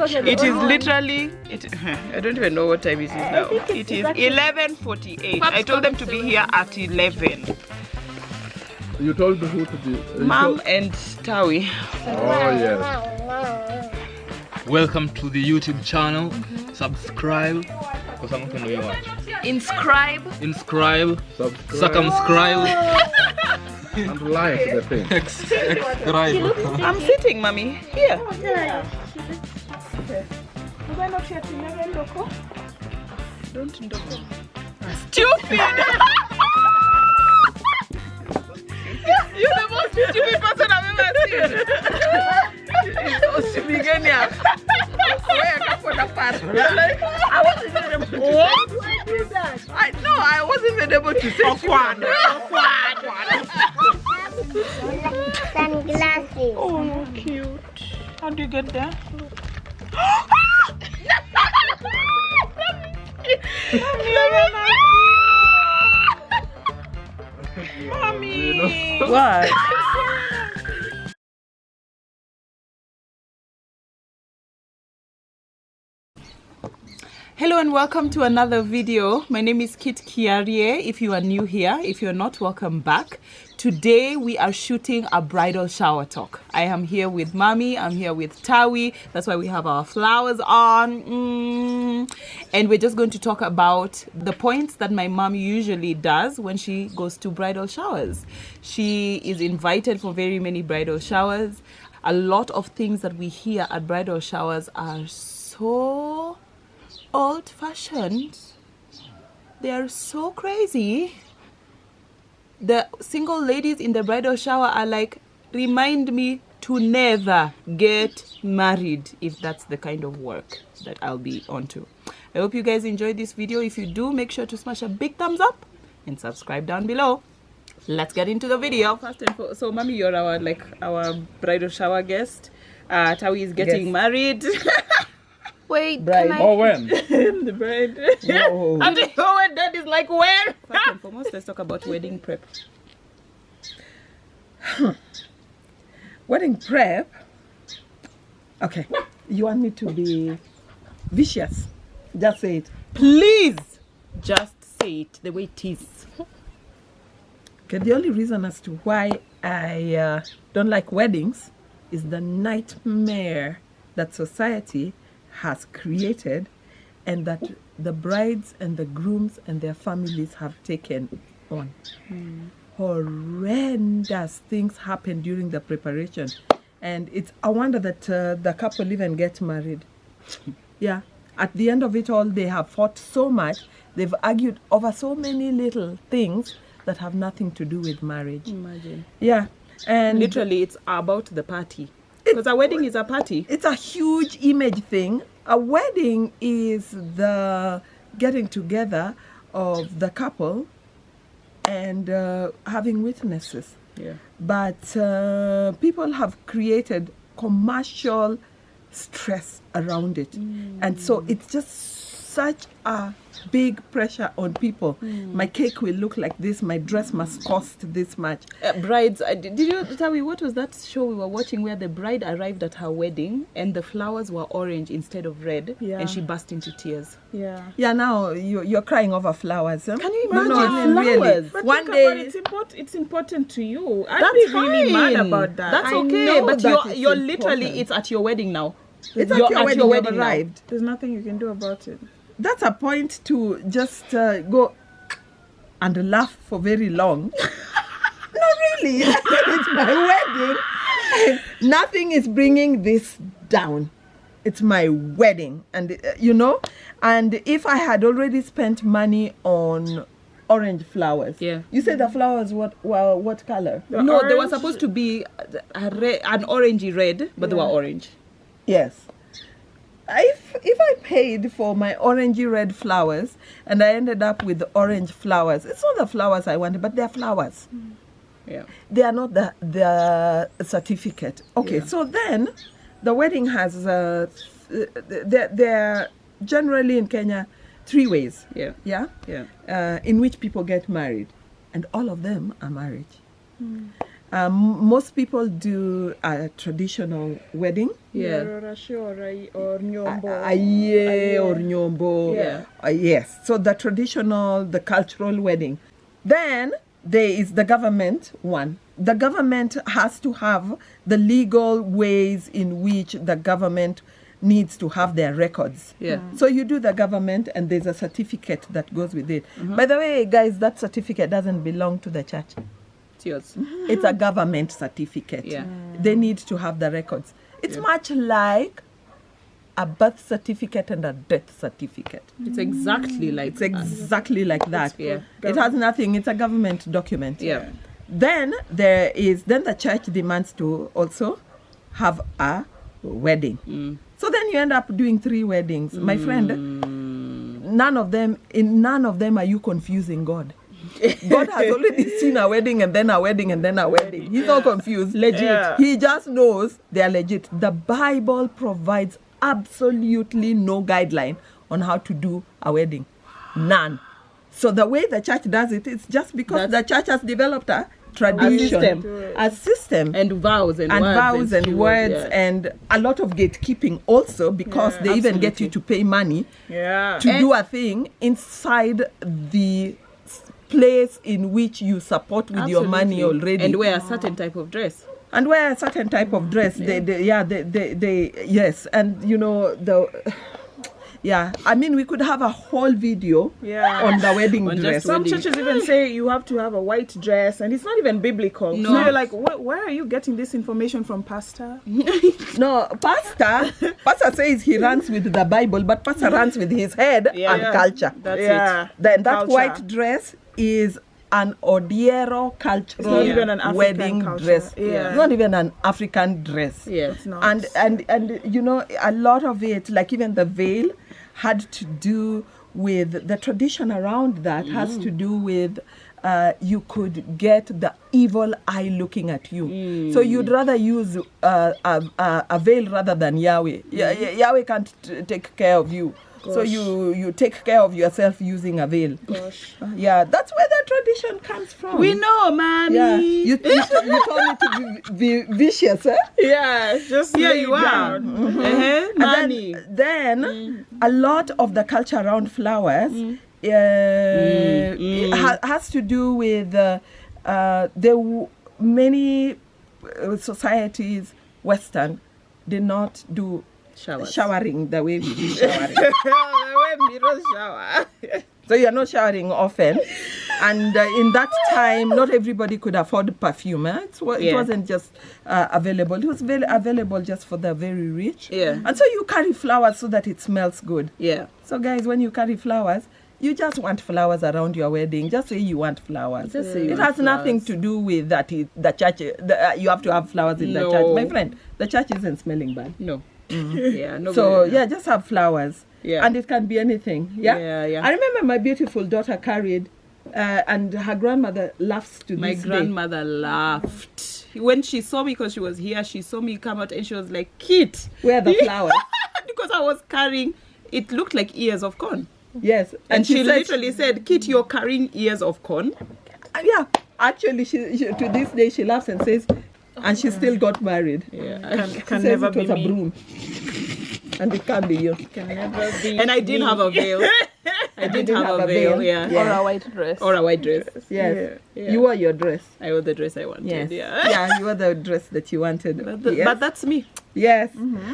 It is literally, I don't even know what time it is now. It is 11:48. I told them to be here at 11. You told who to be? Mom and Tawi. Oh, yes. Welcome to the YouTube channel. Subscribe. Inscribe. Circumscribe. And like the thing. Subscribe. I'm sitting, mommy. Here. Don't ndoko. Stupid! You're the most stupid person I've ever seen. I wasn't even able to what? Why do that? I wasn't even able to say Sunglasses. Oh, cute. How do you get there? Mommy! What? Hello and welcome to another video. My name is Kitt Nyang'aya. If you are new here, if you're not, welcome back. Today we are shooting a bridal shower talk. I am here with Mommy, I'm here with Tawi. That's why we have our flowers on. And we're just going to talk about the points that my mom usually does when she goes to bridal showers. She is invited for very many bridal showers. A lot of things that we hear at bridal showers are so old-fashioned. They are so crazy. The single ladies in the bridal shower are like, remind me to never get married if that's the kind of work that I'll be onto. I hope you guys enjoyed this video. If you do, make sure to smash a big thumbs up and subscribe down below. Let's get into the video. So mommy, you're our bridal shower guest. Tawi is getting married. Wait, bride. Oh, when? The bride. Whoa. And the when that is like when? First and foremost, let's talk about wedding prep. Wedding prep? Okay. You want me to be vicious? Just say it. Please, just say it the way it is. Okay, the only reason as to why I don't like weddings is the nightmare that society has created and that the brides and the grooms and their families have taken on. Horrendous things happen during the preparation, and it's a wonder that the couple even get married. Yeah, at the end of it all, they have fought so much, they've argued over so many little things that have nothing to do with marriage. Imagine. Yeah, and literally it's about the party. Because a wedding is a party. It's a huge image thing. A wedding is the getting together of the couple and having witnesses. Yeah. But people have created commercial stress around it. And so it's just such a big pressure on people. My cake will look like this, my dress must cost this much. Brides, did you tell me what was that show we were watching where the bride arrived at her wedding and the flowers were orange instead of red, and she burst into tears? Yeah, now you're crying over flowers. Huh? Can you imagine? No, flowers. really. But One day day it's important to you. That's I'd be really mad fine. about that. That's I okay, know but that you're it's literally, important. it's at your wedding now. It's You're at your wedding, your you've wedding now. arrived. There's nothing you can do about it. That's a point to just go and laugh for very long. No, really. It's my wedding. Nothing is bringing this down. It's my wedding. And, and if I had already spent money on orange flowers. Yeah. You said the flowers, what color? No, they were orange- supposed to be an orangey red, but they were orange. Yes. If I paid for my orangey red flowers and I ended up with the orange flowers, it's not the flowers I wanted, but they're flowers. Yeah. They are not the certificate. Okay, so then the wedding has, they're generally in Kenya 3 ways. Yeah. In which people get married. And all of them are marriage. Most people do a traditional wedding. Yeah. Or nyombo. Aye or nyombo. Yeah. Yes. So the traditional, the cultural wedding. Then there is the government one. The government has to have the legal ways in which the government needs to have their records. Yeah. So you do the government and there's a certificate that goes with it. By the way, guys, that certificate doesn't belong to the church. It's yours. It's a government certificate. Yeah. They need to have the records. It's much like a birth certificate and a death certificate. It's exactly like It's exactly like that. Yeah. It has nothing. It's a government document. Yeah. Then the church demands to also have a wedding. So then you end up doing 3 weddings. My friend, none of them are you confusing God. God has already seen a wedding and then a wedding and then a wedding. He's not confused. Legit. Yeah. He just knows they are legit. The Bible provides absolutely no guideline on how to do a wedding. None. So the way the church does it, it's just because the church has developed a tradition, a system. and vows and Vows and words yeah. and a lot of gatekeeping also, because they even get you to pay money Yeah. to do a thing inside the place in which you support with your money Absolutely. already, And wear a certain type of dress. and wear a certain type of dress. Yes, and you know I mean, we could have a whole video on the wedding On just dress. Some wedding. churches even say you have to have a white dress, and it's not even biblical. No. So you're like, where are you getting this information from, Pastor? No, Pastor says he runs with the Bible, but Pastor runs with his head and culture. That's it. Then that Culture. white dress is an Odiero cultural It's not even an African wedding culture. dress. Yeah. It's not even an African dress. Yeah. It's not. And you know, a lot of it, like even the veil, had to do with the tradition around that. Has to do with you could get the evil eye looking at you. So you'd rather use a veil rather than Yahweh. Yahweh can't take care of you. So you take care of yourself using a veil. Gosh. Yeah, that's where the tradition comes from. We know, man. Yeah, you told me to be vicious, eh? Yeah, just Here lay you it are. down. And Money. then a lot of the culture around flowers has to do with many societies, Western, did not do showering the way we do showering. So you're not showering often. And in that time, not everybody could afford perfume. It wasn't just available. It was available just for the very rich. Yeah. And so you carry flowers so that it smells good. Yeah. So guys, when you carry flowers, you just want flowers around your wedding. Just say you want flowers. Just say you it want has nothing flowers. to do with that. The church, you have to have flowers in the church. My friend, the church isn't smelling bad. No. Yeah. No. So just have flowers. Yeah. And it can be anything. Yeah. Yeah. I remember my beautiful daughter carried, and her grandmother laughs to My this day. grandmother laughed when she saw me, because she was here. She saw me come out and she was like, "Kitt, Where are the flowers?" because I was carrying. It looked like ears of corn. Yes. And she said, literally said, "Kitt, you're carrying ears of corn." yeah. Actually, she to this day she laughs and says, and she still got married. Yeah. She Can says never it was be a me. broom. And it can't be you. Can never be. And I didn't have a veil. I didn't have a veil. Yeah. Yeah. Or a white dress. Or a white dress. Yes. Yeah. You wore your dress. I wore the dress I wanted. Yes. Yeah. Yeah, you wore the dress that you wanted. But that's me. Yes.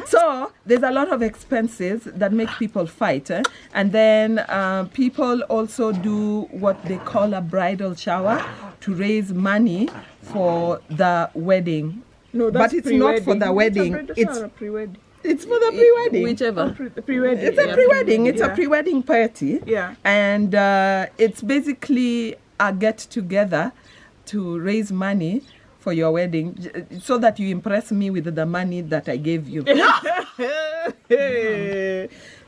So there's a lot of expenses that make people fight. And then people also do what they call a bridal shower to raise money for the wedding. No, But that's it's not for pre-wedding. the wedding. It's a pre-wedding. It's for the pre-wedding. Whichever. Pre-wedding. It's a pre-wedding. It's a Yeah. pre-wedding party. Yeah. And it's basically a get-together to raise money for your wedding, so that you impress me with the money that I gave you.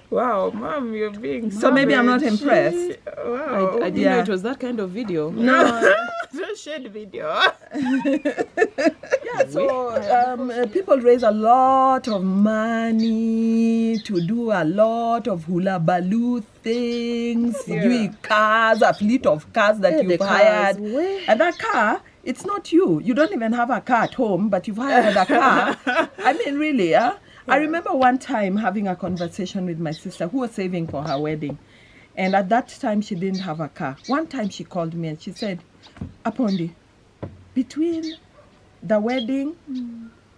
Wow, Mom, you're being So maybe I'm not savage. impressed. Wow. I didn't know it was that kind of video. No. Don't share the video. Yeah, so people raise a lot of money to do a lot of hula baloo things. Yeah. You cars, a fleet of cars that the you've cars, hired. where? And that car It's not you. You don't even have a car at home, but you've hired a car. I mean, really, I remember one time having a conversation with my sister who was saving for her wedding. And at that time, she didn't have a car. One time she called me and she said, Apondi, between the wedding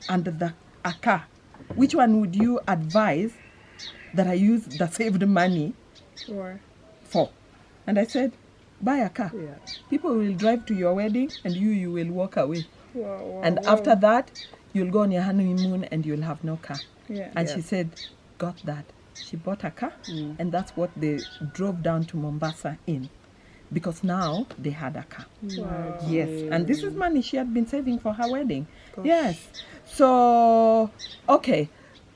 and a car, which one would you advise that I use the saved money for? And I said, buy a car. Yeah. People will drive to your wedding and you will walk away. Wow, And wow. after that, you'll go on your honeymoon and you'll have no car. Yeah. And she said, got that. She bought a car and that's what they drove down to Mombasa in. Because now they had a car. Wow. Yes. And this is money she had been saving for her wedding. Yes. So, okay.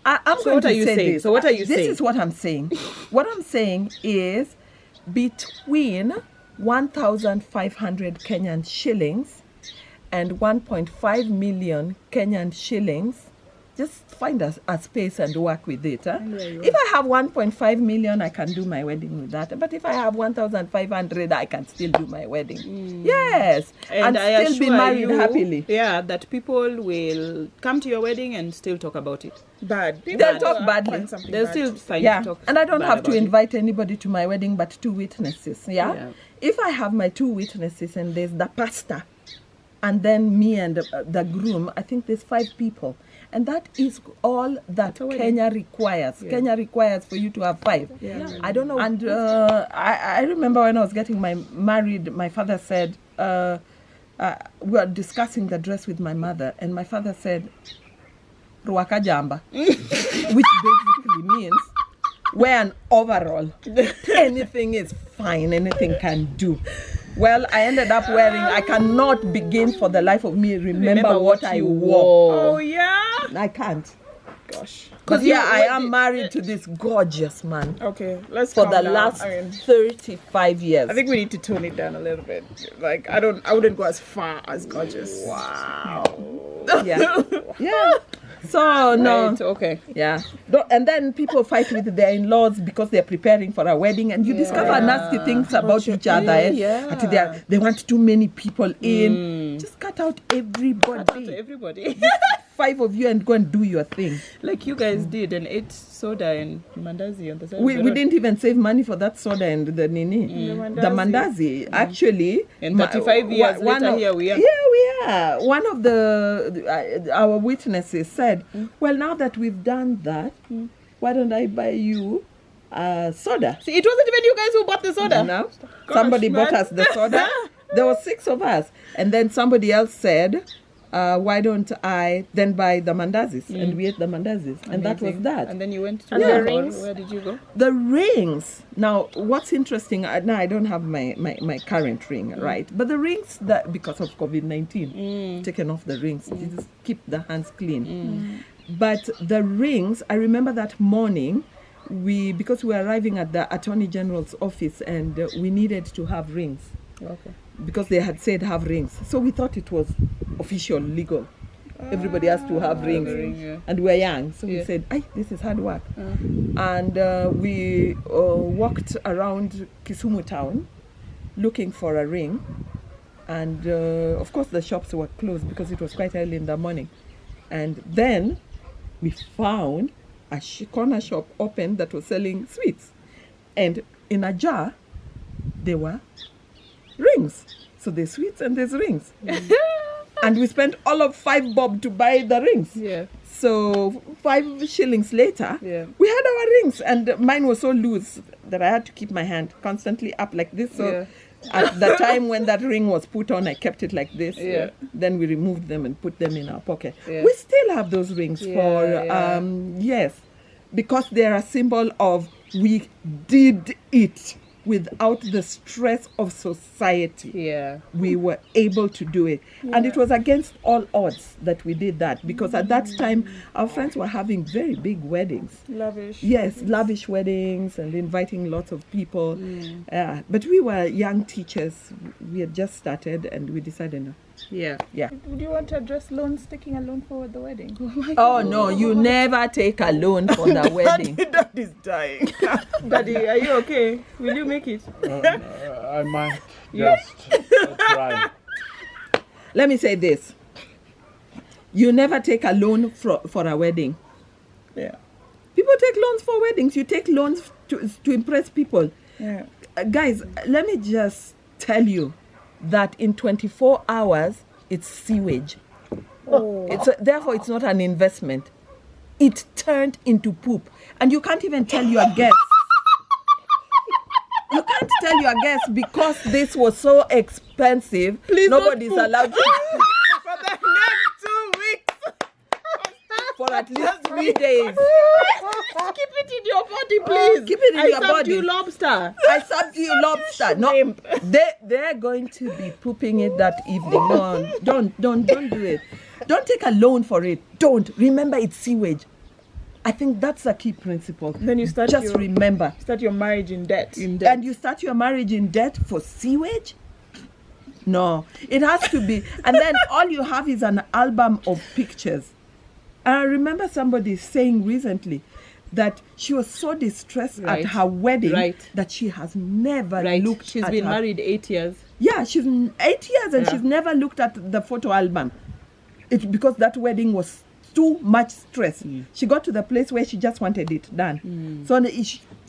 I'm going what to are you say saying? this. So what are you This saying? is what I'm saying. What I'm saying is between 1,500 Kenyan shillings and 1.5 million Kenyan shillings, just find a space and work with it. Huh? If I have 1.5 million, I can do my wedding with that. But if I have 1,500, I can still do my wedding. Yes. And I still be assure married you, happily. Yeah, that people will come to your wedding and still talk about it. Bad. They'll talk badly. They'll still find Yeah. talk And I don't bad have to about it. invite anybody to my wedding but 2 witnesses. Yeah? Yeah. If I have my 2 witnesses and there's the pastor and then me and the groom, I think there's 5 people. And that is all that Kenya requires. Yeah. Kenya requires for you to have 5. Yeah. I don't know. And I remember when I was getting married, my father said, we were discussing the dress with my mother, and my father said, Ruaka Jamba, which basically means wear an overall. Anything is fine, anything can do. Well, I ended up wearing, I cannot begin for the life of me remember what I wore. Oh, yeah? I can't. Gosh. Because I am married to this gorgeous man Okay, let's for calm the down. last I mean, 35 years. I think we need to tone it down a little bit. Like, I wouldn't go as far as gorgeous. Wow. Yeah. Yeah. So, no. Right, okay. Yeah. And then people fight with their in-laws because they're preparing for a wedding, and you discover nasty things about each other. Yeah. They want too many people in. Just cut out everybody. To everybody. 5 of you and go and do your thing. Like you guys did and ate soda and mandazi on the side of We the road. didn't even save money for that soda and the nini. The mandazi. Actually. And 35 years later, here we are. Yeah, we are. One of our witnesses said, well, now that we've done that, why don't I buy you soda? See, it wasn't even you guys who bought the soda. No. Somebody bought us the soda. There were 6 of us. And then somebody else said, why don't I then buy the mandazis? And we ate the mandazis. And that was that. And then you went to And the rings. Where did you go? The rings. Now, what's interesting, now I don't have my current ring, right? But the rings, that because of COVID-19, taken off the rings, you just keep the hands clean. But the rings, I remember that morning, because we were arriving at the Attorney General's office and we needed to have rings. Okay. Because they had said have rings. So we thought it was official, legal. Everybody has to have rings. Yeah. And we were young. So we said, this is hard work. And we walked around Kisumu town looking for a ring. And of course the shops were closed because it was quite early in the morning. And then we found a corner shop open that was selling sweets. And in a jar, there were rings. So there's sweets and there's rings. And we spent all of 5 bob to buy the rings. Yeah. So 5 shillings later, Yeah. we had our rings. And mine was so loose that I had to keep my hand constantly up like this. So at the time when that ring was put on, I kept it like this. Yeah. Then we removed them and put them in our pocket. Yeah. We still have those rings Yeah, yes, because they're a symbol of we did it without the stress of society. Yeah. We were able to do it. And it was against all odds that we did that, because at that time our friends were having very big weddings. Lavish. Yes, lavish weddings and inviting lots of people. But we were young teachers. We had just started and we decided no. Yeah. Yeah. Would you want to address loans, taking a loan for the wedding? Oh no, you never take a loan for the wedding. Daddy's dying. Daddy, are you okay? Will you make it? I might just try. Let me say this. You never take a loan for a wedding. Yeah. People take loans for weddings. You take loans to impress people. Yeah. Guys, let me just tell you that in 24 hours, it's sewage. Therefore, it's not an investment. It turned into poop. And you can't even tell your guests. You can't tell your guests because this was so expensive. Please don't nobody's poop. allowed to poop For the next 2 weeks. for at least 3 days. Keep it in your body, please. Keep it in I your served body. you lobster. I served you lobster. No, they're going to be pooping it that evening. No, don't do it. Don't take a loan for it. Don't. Remember, it's sewage. I think that's a key principle. Then you start Just remember. Start your marriage in debt. And you start your marriage in debt for sewage? No, it has to be. And then all you have is an album of pictures. And I remember somebody saying recently that she was so distressed Right. at her wedding Right. that she has never Right. looked She's at been her. married 8 years. Yeah, she's 8 years and Yeah. she's never looked at the photo album. It's because that wedding was too much stress. She got to the place where she just wanted it done. So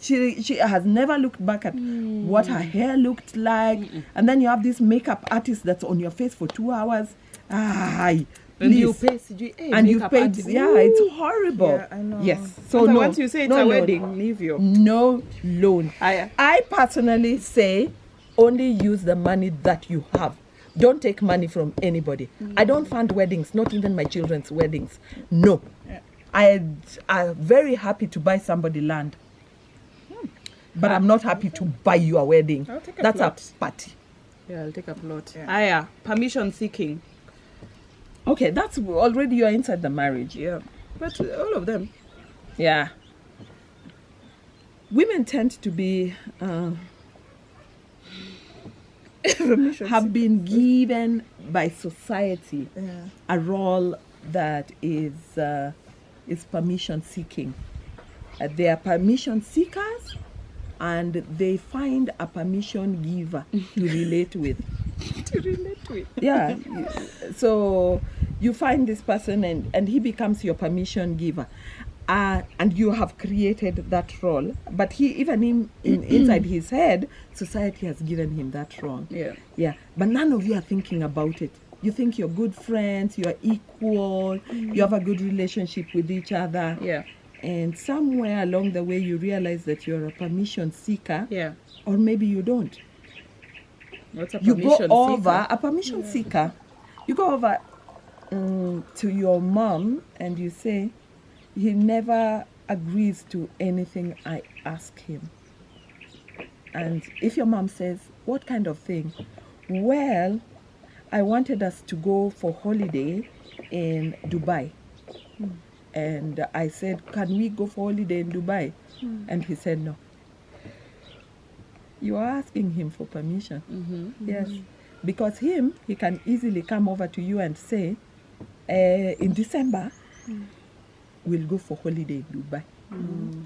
she has never looked back at what her hair looked like. And then you have this makeup artist that's on your face for 2 hours. Ay, And you please. pay, And you paid, yeah, it's horrible. Yeah, I know. Yes. So So no, once you say it's no a loan. wedding, leave you. No loan. I I personally say only use the money that you have. Don't take money from anybody. I don't fund weddings, not even my children's weddings. No. I'm very happy to buy somebody land. But I'm not happy to buy you a wedding. I'll take a That's plot. a party. Yeah, I'll take a plot. Yeah. Aya, permission seeking. Okay, that's already you're inside the marriage. Yeah. But all of them. Yeah. Women tend to be have been given by society Yeah. a role that is permission seeking. They are permission seekers, and they find a permission giver to relate with. To relate with. Yeah. So you find this person, and he becomes your permission giver. And you have created that role, but he even inside his head, society has given him that role. Yeah. Yeah, but none of you are thinking about it. You think you're good friends, you're equal, you have a good relationship with each other. Yeah. And somewhere along the way, you realize that you're a permission seeker, Yeah. or maybe you don't. What's a You go permission over seeker? a permission seeker. You go over to your mom and you say, he never agrees to anything I ask him. And if your mom says, what kind of thing? Well, I wanted us to go for holiday in Dubai. And I said, can we go for holiday in Dubai? And he said no. You are asking him for permission. Yes. Because he can easily come over to you and say, in December, we'll go for holiday in Dubai.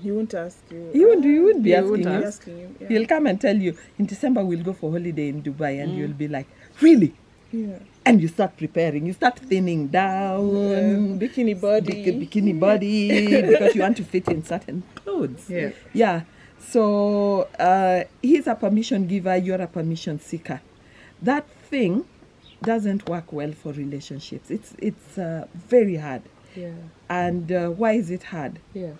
He won't ask you. He wouldn't be He asking won't you. asking you. Yeah. He'll come and tell you, in December we'll go for holiday in Dubai, and you'll be like, really? Yeah. And you start preparing. You start thinning down. Bikini body. Bikini body, because you want to fit in certain clothes. Yeah. Yeah. So he's a permission giver, you're a permission seeker. That thing doesn't work well for relationships. It's very hard. Yeah, And why is it hard? yeah.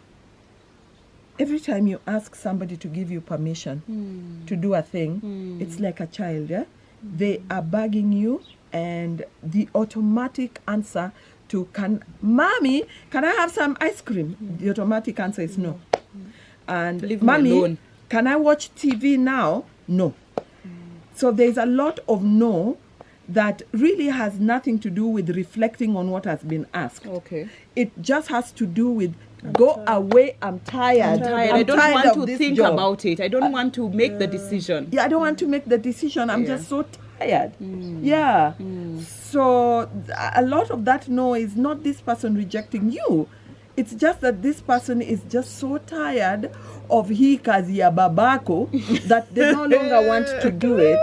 Every time you ask somebody to give you permission to do a thing, it's like a child, yeah? They are bugging you, and the automatic answer to Mommy, can I have some ice cream? The automatic answer is no. And Leave me Mommy, alone. can I watch TV now? No. So there's a lot of no that really has nothing to do with reflecting on what has been asked. Okay. It just has to do with go away, I'm tired. Tired. I don't tired want of to this think job. about it. I don't want to make the decision. Yeah, I don't want to make the decision. I'm Yeah. just so tired. Yeah. So a lot of that no is not this person rejecting you. It's just that this person is just so tired of hii kazi ya babako that they no longer want to do it.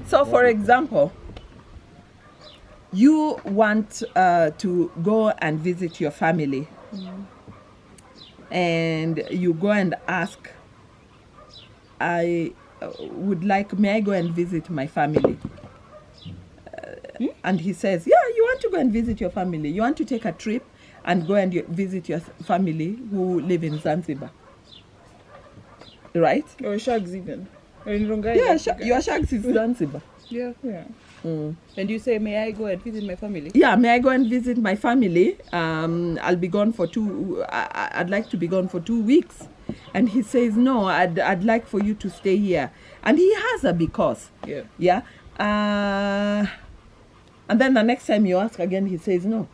So for example, you want to go and visit your family, and you go and ask, may I go and visit my family? And he says, yeah, you want to go and visit your family. You want to take a trip and go and visit your family who live in Zanzibar. Right? Or shags even. Or in Rongai. Yeah, your shags is Zanzibar. Yeah. And you say, may I go and visit my family? Yeah, may I go and visit my family? I'll be gone for I'd like to be gone for 2 weeks. And he says, no, I'd like for you to stay here. And he has a because. Yeah. Yeah. And then the next time you ask again, he says no.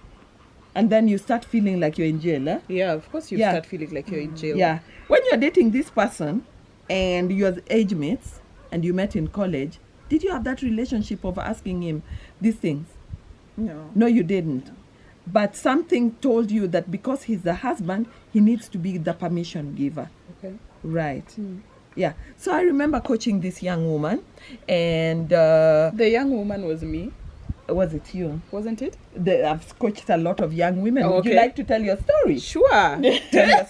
And then you start feeling like you're in jail. Eh? Yeah, of course you start feeling like you're in jail. Yeah. When you're dating this person and you're age mates and you met in college, did you have that relationship of asking him these things? No. No, you didn't. But something told you that because he's the husband, he needs to be the permission giver. Okay. Right. Yeah. So I remember coaching this young woman, and The young woman was me, was it you? wasn't it? I've coached a lot of young women. Oh, Would you okay. like to tell your story? Sure. Tell your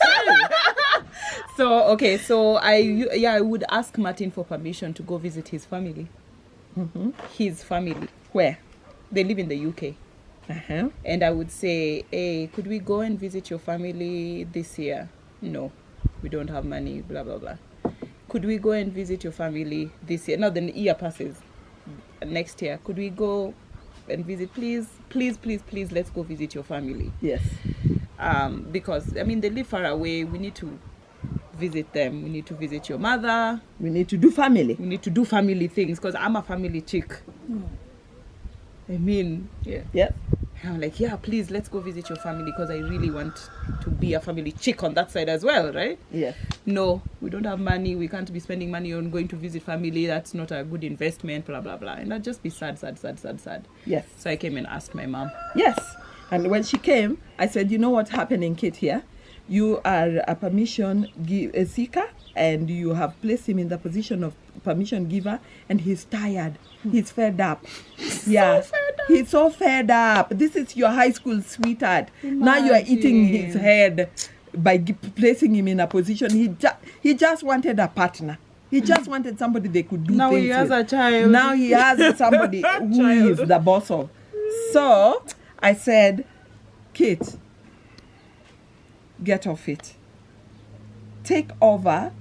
story. So I would ask Martin for permission to go visit his family. His family. Where? They live in the UK. Uh-huh. And I would say, hey, could we go and visit your family this year? No, we don't have money, blah, blah, blah. Could we go and visit your family this year? No, the year passes. Next year, could we go and visit? Please, let's go visit your family. Yes. Because, I mean, they live far away. We need to visit them. We need to visit your mother. We need to do family. We need to do family things because I'm a family chick. I mean, yeah. Yeah. I'm like, yeah, please, let's go visit your family because I really want to be a family chick on that side as well, right? Yeah. No, we don't have money. We can't be spending money on going to visit family. That's not a good investment, blah, blah, blah. And I'd just be sad. Yes. So I came and asked my mom. Yes. And when she came, I said, you know what's happening, Kitt, here? You are a permission seeker, and you have placed him in the position of permission giver, and he's tired. He's fed up. Yeah. He's so fed up. This is your high school sweetheart. Now you are eating his head by placing him in a position. He just wanted a partner. He just wanted somebody they could do Now things he has with. a child. Now he has somebody who is the boss of. So I said, Kitt, get off it. Take over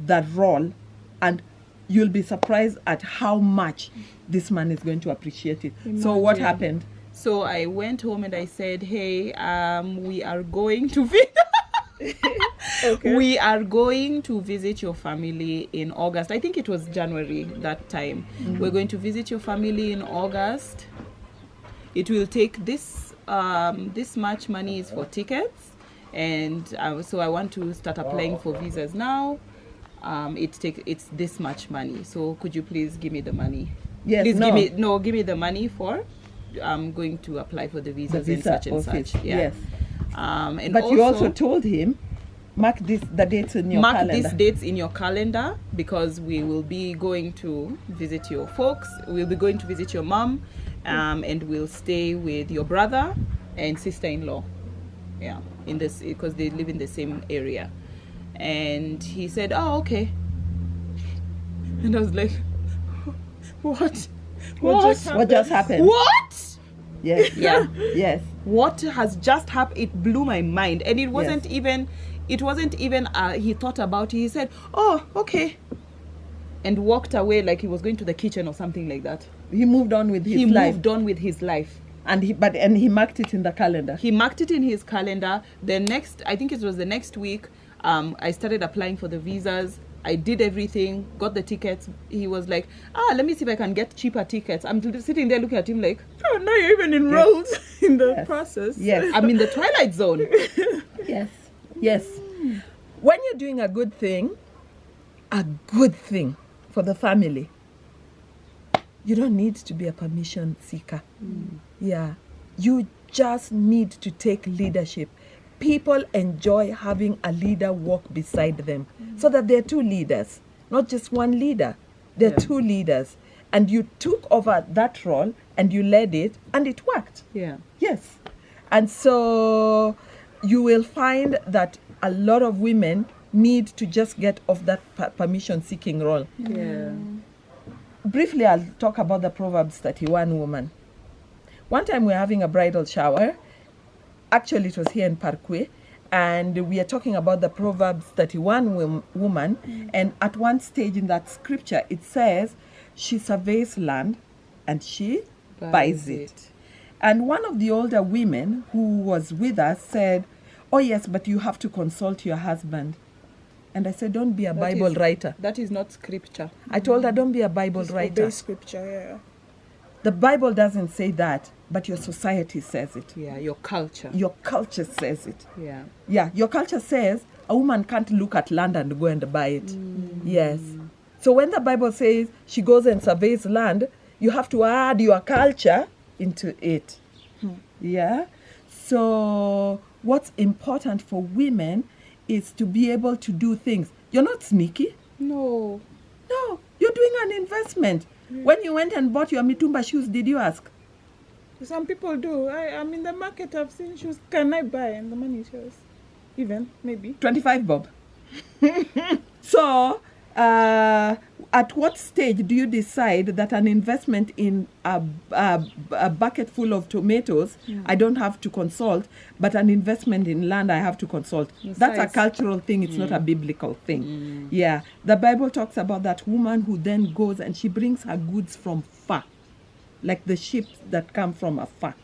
that role, and you'll be surprised at how much this man is going to appreciate it. So what happened? So I went home and I said, hey, we are going to visit. We are going to visit your family in August. I think it was January that time. We're going to visit your family in August. It will take this much money is for tickets, and so I want to start applying for visas now. It's this much money. So could you please give me the money? Yes. Please No. give me the money for I'm going to apply for the visas The and visa such and office. such. Yeah. Yes. And But you also told him, mark the dates in your calendar. these dates in your calendar because we will be going to visit your folks. We'll be going to visit your mom, and we'll stay with your brother and sister-in-law. Yeah, in this because they live in the same area. And he said, "Oh, okay." And I was like, "What? What just happened? What?" Yes. Yeah. Yes. What has just happened? It blew my mind, and it wasn't even. It wasn't even. He thought about it. He said, "Oh, okay," and walked away like he was going to the kitchen or something like that. He moved on with his life. He moved on with his life. And he marked it in the calendar. He marked it in his calendar. I think it was the next week, I started applying for the visas. I did everything, got the tickets. He was like, let me see if I can get cheaper tickets. I'm sitting there looking at him like, oh, now you're even enrolled in the process. Yes. I'm in the twilight zone. Yes. Yes. When you're doing a good thing for the family, you don't need to be a permission seeker. Yeah. You just need to take leadership. People enjoy having a leader walk beside them so that they're two leaders, not just one leader. They're two leaders. and you took over that role and you led it, and it worked. Yeah. Yes. And so you will find that a lot of women need to just get off that permission-seeking role. Yeah. Briefly, I'll talk about the Proverbs 31 woman. One time we were having a bridal shower. Actually, it was here in Parkway. And we are talking about the Proverbs 31 woman. And at one stage in that scripture, it says, she surveys land and she buys it. And one of the older women who was with us said, oh yes, but you have to consult your husband. And I said, don't be a Bible writer. That is not scripture. I told her, don't be a Bible Just writer. obey scripture, yeah. The Bible doesn't say that, but your society says it. Yeah, your culture. Your culture says it. Yeah. Yeah, your culture says a woman can't look at land and go and buy it. Yes. So when the Bible says she goes and surveys land, you have to add your culture into it. Yeah. So what's important for women is to be able to do things. You're not sneaky. No. No, you're doing an investment. When you went and bought your mitumba shoes, did you ask? Some people do. I'm in the market, I've seen shoes. Can I buy? And the money shows. Even, maybe. 25 bob. So, at what stage do you decide that an investment in a bucket full of tomatoes, I don't have to consult, but an investment in land, I have to consult? That's a cultural thing. It's not a biblical thing. Yeah. The Bible talks about that woman who then goes and she brings her goods from far, like the sheep that come from afar.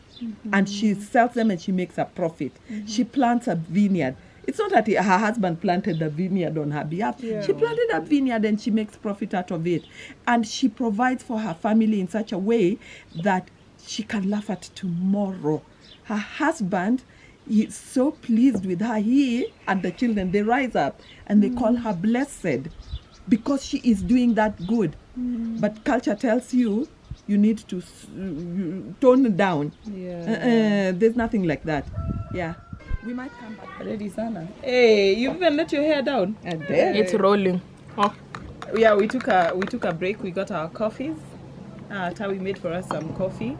And she sells them and she makes a profit. She plants a vineyard. It's not that her husband planted the vineyard on her behalf. Yeah. She planted a vineyard and she makes profit out of it. And she provides for her family in such a way that she can laugh at tomorrow. Her husband is so pleased with her. He and the children, they rise up and they call her blessed because she is doing that good. But culture tells you, you need to tone down. Yeah. There's nothing like that. Yeah. We might come back. Ready, Sana? Hey, you even let your hair down. And then It's rolling. Oh. Yeah, we took a break. We got our coffees. Tawi made for us some coffee,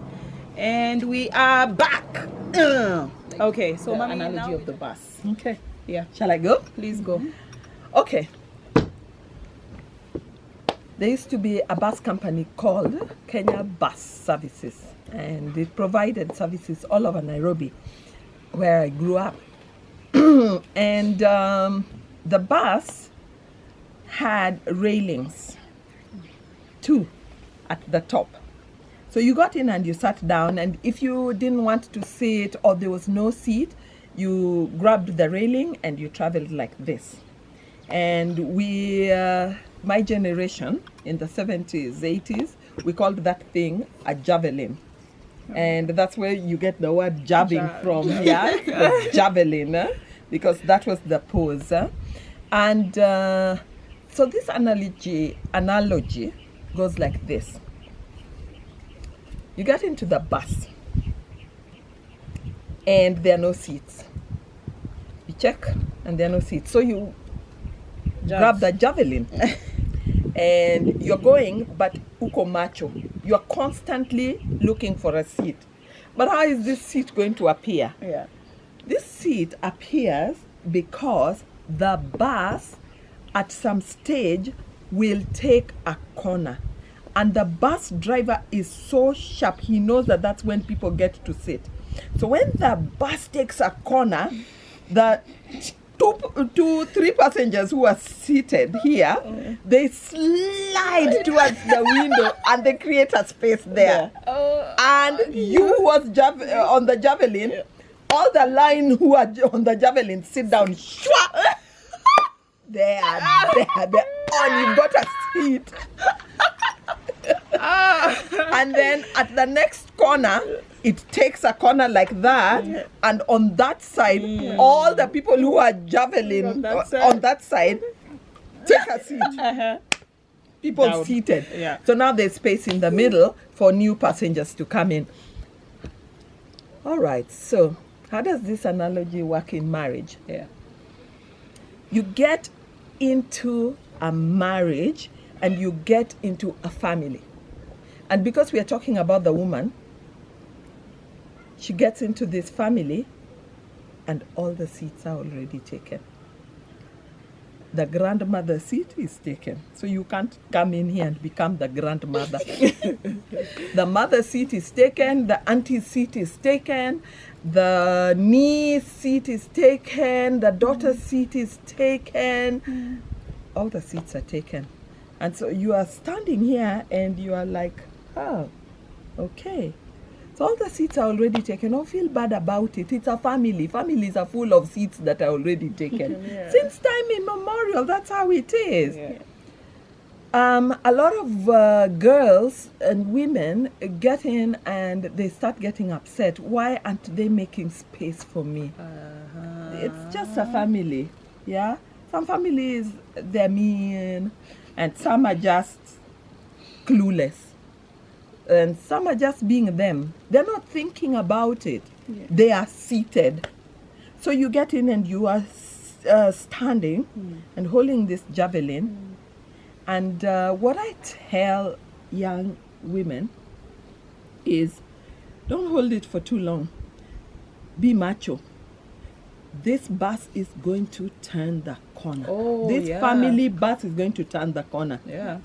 and we are back. Okay, so the mommy, analogy now of the bus. Okay, yeah, Shall I go? please go. Okay. There used to be a bus company called Kenya Bus Services, and it provided services all over Nairobi, where I grew up. And the bus had railings, 2 at the top. So you got in and you sat down, and if you didn't want to sit or there was no seat, you grabbed the railing and you traveled like this. And we, my generation in the 70s, 80s, we called that thing a javelin. And that's where you get the word jabbing from, yeah, the javelin, because that was the pose. And so this analogy goes like this. You get into the bus, and there are no seats. You check, and there are no seats. So you grab the javelin, and you're going, but uko macho. You're constantly looking for a seat. But how is this seat going to appear? Yeah. This seat appears because the bus at some stage will take a corner. And the bus driver is so sharp, he knows that that's when people get to sit. So when the bus takes a corner, the 3 passengers who are seated here, they slide towards the window and they create a space there. And you who was on the javelin, all the line who are on the javelin sit down. Shwa! There, on, you've got a seat. And then at the next corner, it takes a corner like that, and on that side, all the people who are javelin on that side take a seat. People Down. seated. Yeah. So now there's space in the middle for new passengers to come in. All right, so how does this analogy work in marriage? Yeah. You get into a marriage and you get into a family. And because we are talking about the woman, she gets into this family and all the seats are already taken. The grandmother seat is taken. So you can't come in here and become the grandmother. The mother seat is taken, the auntie seat is taken, the niece seat is taken, the daughter's seat is taken. All the seats are taken. And so you are standing here and you are like, oh, okay. So all the seats are already taken. Don't feel bad about it. It's a family. Families are full of seats that are already taken. Yeah. Since time immemorial, that's how it is. Yeah. A lot of girls and women get in and they start getting upset. Why aren't they making space for me? It's just a family, yeah? Some families, they're mean, and some are just clueless. And some are just being them. They're not thinking about it. Yeah. They are seated. So you get in and you are standing and holding this javelin. And what I tell young women is, don't hold it for too long. Be macho. This bus is going to turn the corner. Oh, this yeah. family bus is going to turn the corner. Yeah.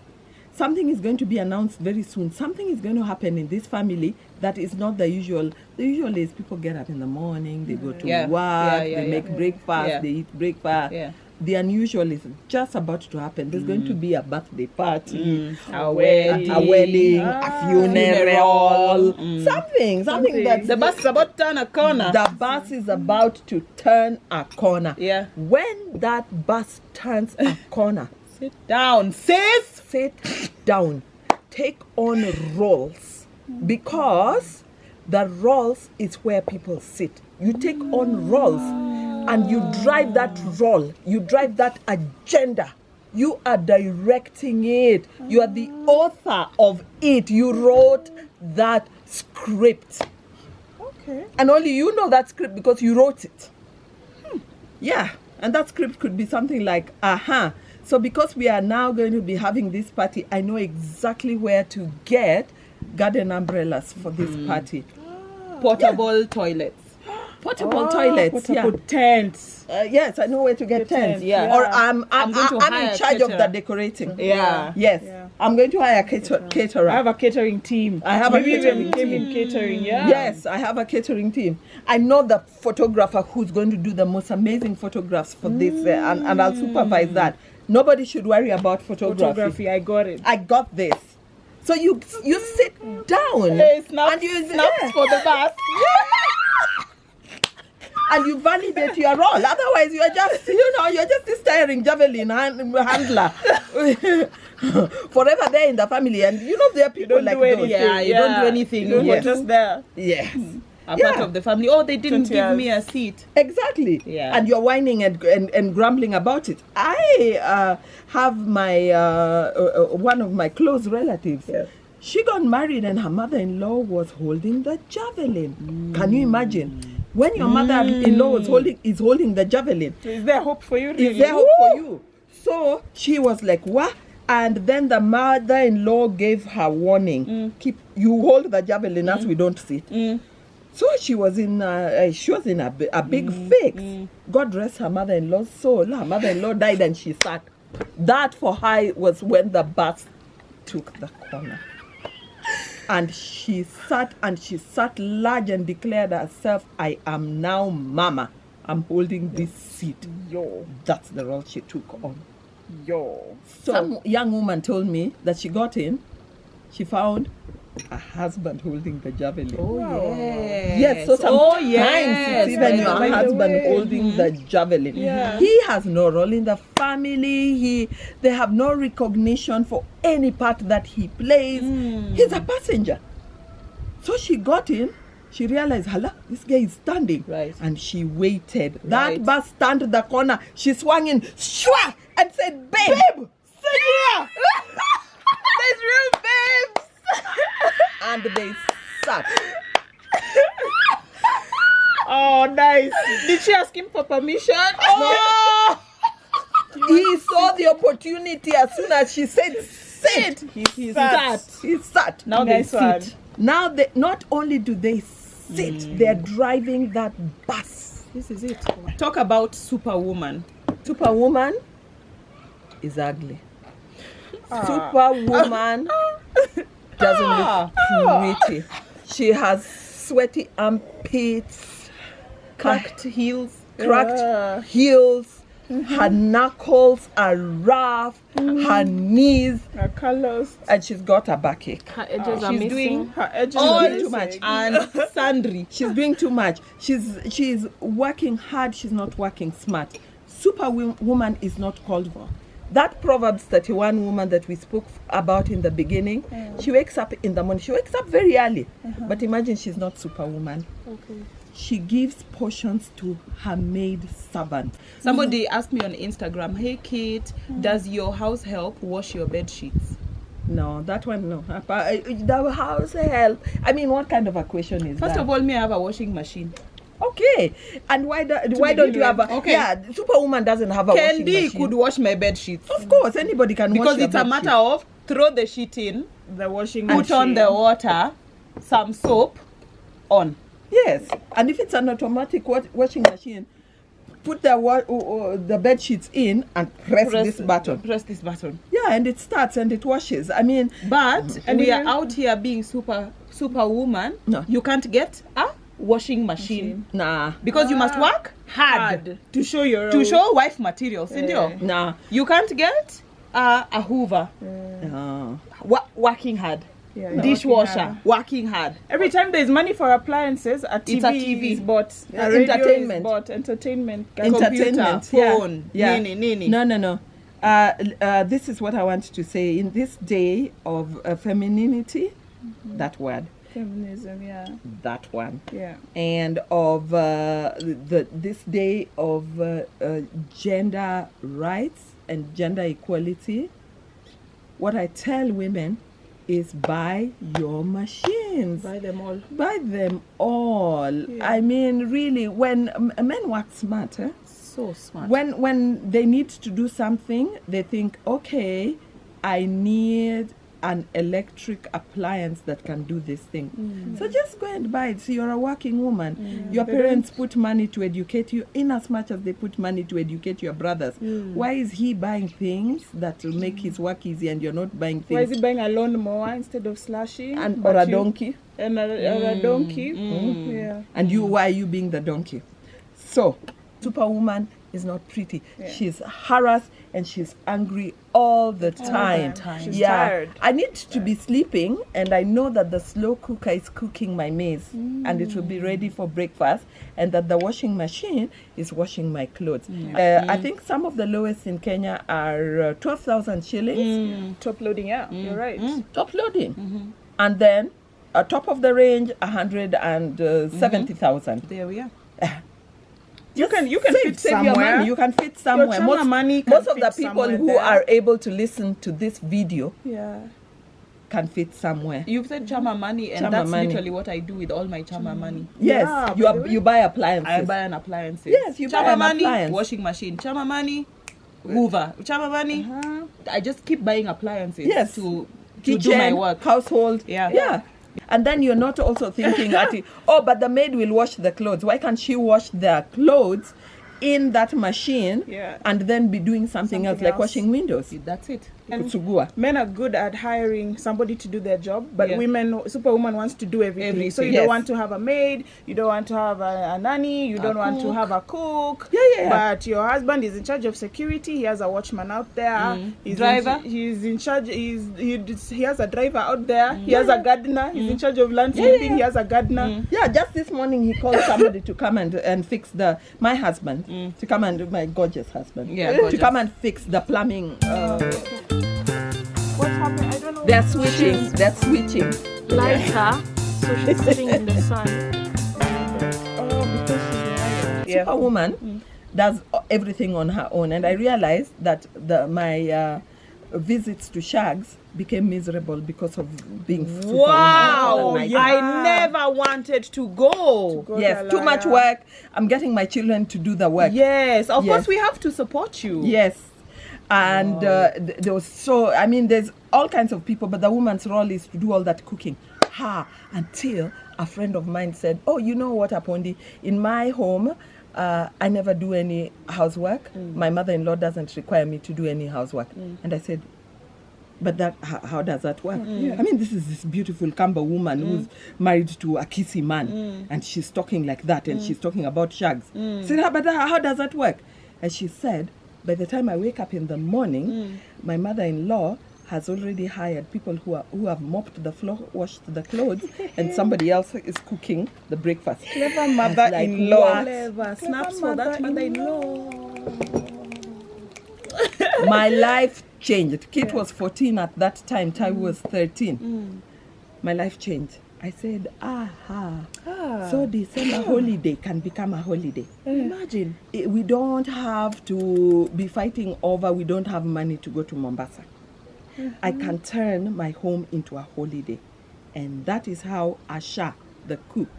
Something is going to be announced very soon. Something is going to happen in this family that is not the usual. The usual is people get up in the morning, they go to Yeah. work, Yeah, they make breakfast, Yeah. they eat breakfast. Yeah. The unusual is just about to happen. There's going to be a birthday party, A wedding. a funeral, something that's The bus is about to turn a corner. the bus is about to turn a corner. Yeah. When that bus turns a corner, Sit down, sis. sit down, take on roles, because the roles is where people sit. You take on roles and you drive that role, you drive that agenda. You are directing it. You are the author of it. You wrote that script. Okay. And only you know that script because you wrote it. Yeah, and that script could be something like, so because we are now going to be having this party, I know exactly where to get garden umbrellas for this party. Portable toilets. Portable toilets, Portable tents. yes, I know where to get tents. yeah. Or I'm I'm going to hire in a charge of the caterer. decorating. Yeah. Yes, Yeah. I'm going to hire a caterer. I have a catering team. I have a Maybe catering even came in catering. Yeah. Yes, I have a catering team. I know the photographer who's going to do the most amazing photographs for this, and I'll supervise that. Nobody should worry about Photography. I got it. I got this. So you sit down Hey, snaps, and you snaps for the bus. and you validate your role. Otherwise, you're just this tiring javelin handler forever there in the family. And there are people don't like do those. anything. Yeah, you don't do anything. You're Yes. just there. Yes. A part of the family. Oh, they didn't 20 give me a seat. Exactly. Yeah. And you're whining and grumbling about it. I have my one of my close relatives. Yeah. She got married and her mother-in-law was holding the javelin. Can you imagine? When your mother-in-law is holding the javelin, So is there hope for you? Really? is there hope for you? So she was like, what? And then the mother-in-law gave her warning. You hold the javelin as we don't sit. So she was in a big fix. God rest her mother-in-law's soul. Her mother-in-law died and she sat. That for her was when the bus took the corner. And she sat large and declared herself, I am now mama. I'm holding this seat. Yo. That's the role she took on. Yo. Some young woman told me that she got in, she found a husband holding the javelin. Oh, yes. Yes, so sometimes yes. it's even your by the husband way. holding the javelin. Yeah. He has no role in the family. They have no recognition for any part that he plays. He's a passenger. So she got in. She realized, hala, this guy is standing. Right. And she waited. Right. That bus turned the corner. She swung in, shwa, and said, babe, sit here. There's room, babes. And they sat. Oh, nice. Did she ask him for permission? Oh! He saw the opportunity as soon as she said, sit. He's Sat. He's sat. Now Nice they one. sit. Now they not only do they sit, they're driving that bus. This is it. Talk about Superwoman. Superwoman is ugly. Superwoman doesn't look pretty. She has sweaty armpits, Cracked heels. cracked heels. Her knuckles are rough. Her knees, Her colors, and she's got a backache. Her edges are She's missing. doing her edges All are too missing. much. and sundry. She's doing too much. She's working hard. She's not working smart. Superwoman is not called for. That Proverbs 31 woman that we spoke about in the beginning, she wakes up in the morning. She wakes up very early. But imagine she's not Superwoman. Okay. She gives portions to her maid servant. Somebody asked me on Instagram, hey Kit, does your house help wash your bed sheets? No, that one, no. The house help. I mean, what kind of a question is First that? of all, me I have a washing machine. Okay. And why don't you have a... Okay. Yeah, Superwoman doesn't have a washing Kendi machine. could wash my bed sheets. Of course, anybody can wash Because your it's a bed matter sheet. of throw the sheet in, The washing put machine. on the water, some soap, on. Yes, and if it's an automatic washing machine, put the bed sheets in and press this button. Press this button. Yeah, and it starts and it washes. I mean, But And we are even- out here being superwoman. No. You can't get a washing machine nah, because you must work hard Hard to show your to show wife materials. Sindio? nah. You can't get a hoover. No. Working hard. Yeah, Dishwasher. Working hard. Every time there's money for appliances, a TV, It's a TV. is bought. Yeah, A radio entertainment. is bought. Entertainment. Entertainment, Computer, phone, yeah. nini, nini. No. This is what I want to say. In this day of femininity, that word, Feminism, yeah. that one. Yeah. And of this day of gender rights and gender equality, what I tell women is buy your machines. Buy them all. Buy them all. Yeah. I mean, really, when men work smart, So smart. when they need to do something, they think, okay, I need an electric appliance that can do this thing. So just go and buy it. So you're a working woman. Your parents put money to educate you in as much as they put money to educate your brothers. Why is he buying things that will make his work easy and you're not buying Why is things? he buying a lawnmower instead of slashing? And But or a you- donkey? And a donkey. Yeah. And you, why are you being the donkey? So, Superwoman is not pretty. Yeah. She's harassed and she's angry all the time. She's tired. I need to be sleeping, and I know that the slow cooker is cooking my maize and it will be ready for breakfast, and that the washing machine is washing my clothes. I think some of the lowest in Kenya are 12,000 shillings, Top loading, yeah. You're right. top loading. And then top of the range, 170,000. There we are. You can Save fit your somewhere. money. You can fit somewhere. chama money can Most of the fit people somewhere who there. are able to listen to this video Yeah. can fit somewhere. You've said chama money, and Chama that's money. literally what I do with all my chama money. Yes, Yeah, you by the way. you buy appliances. I buy an appliance. Yes, you buy chama an money, appliance. washing machine. Chama money, Hoover. Chama money. I just keep buying appliances Yes. to Kitchen, do my work. household. Yeah. And then you're not also thinking at it, oh, but the maid will wash the clothes. Why can't she wash the clothes in that machine Yeah. and then be doing something else, like else. washing windows? That's it. And Kutsugua. men are good at hiring somebody to do their job, but Yeah. Superwoman wants to do everything. So you Yes. don't want to have a maid, you don't want to have a nanny, you don't want to cook. have a cook. Yeah. But your husband is in charge of security. He has a watchman out there. He's Driver. He's in charge. He has a driver out there. He has a gardener. He's in charge of landscaping. Yeah. He has a gardener. Yeah, just this morning he called somebody to come and fix my husband, to come and, my gorgeous husband, Yeah, to gorgeous. come and fix the plumbing. What happened? I don't know. They're switching. Lighter, so she's sitting in the sun. Oh, because she's married. Yeah. Superwoman does everything on her own, and I realized that my visits to Shags became miserable because of being Superwoman. Wow! Yes. I never wanted to go. Go Yes, there, too much Lara. work. I'm getting my children to do the work. Yes, of Yes. course we have to support you. Yes. And there was there's all kinds of people, but the woman's role is to do all that cooking. Until a friend of mine said, oh, you know what, Apondi, in my home, I never do any housework. My mother-in-law doesn't require me to do any housework. And I said, but that how does that work? I mean, this is this beautiful Kamba woman who's married to a Kisi man, and she's talking like that, and she's talking about shags. I said, but how does that work? And she said, by the time I wake up in the morning, my mother-in-law has already hired people who have mopped the floor, washed the clothes, and somebody else is cooking the breakfast. Clever mother-in-law. Like, Clever. Snaps for that mother-in-law. My life changed. Kitt was 14 at that time. Tawi was 13. My life changed. I said, so December holiday can become a holiday. Imagine. We don't have to be fighting over, we don't have money to go to Mombasa. I can turn my home into a holiday. And that is how Asha, the cook,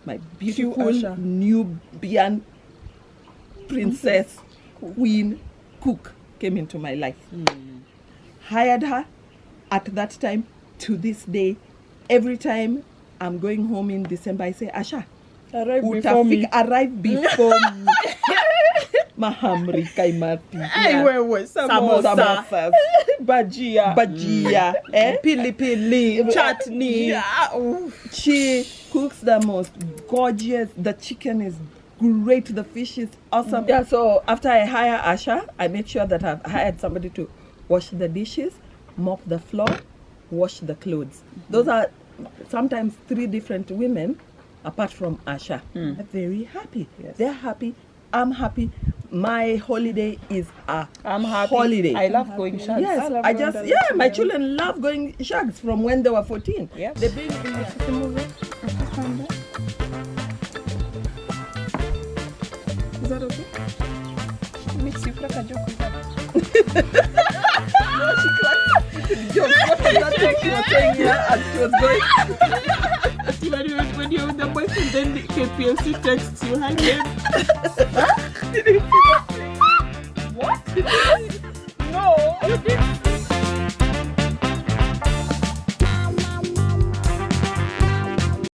my beautiful Nubian princess, queen cook, came into my life. Hired her at that time. To this day, every time I'm going home in December, I say, Asha, Arrive before me. Arrive before me. Mahamri kaimati. Samosas. Bajia. Pili pili. Chutney. She cooks the most gorgeous. The chicken is great. The fish is awesome. Yeah, so after I hire Asha, I make sure that I've hired somebody to wash the dishes, mop the floor, wash the clothes. Those are sometimes 3 different women apart from Asha. They're very happy. Yes. They're happy. I'm happy. My holiday is a happy. holiday. I love going shags. Yes, my children love going shags from when they were 14. Yep. They bring Is that okay? Makes you crack a joke with that. No, she cracked jokes. What was that thing she was saying here as she was going? When you're with the boyfriend, then the KPLC texts you, hi babe. Did you see that thing? What?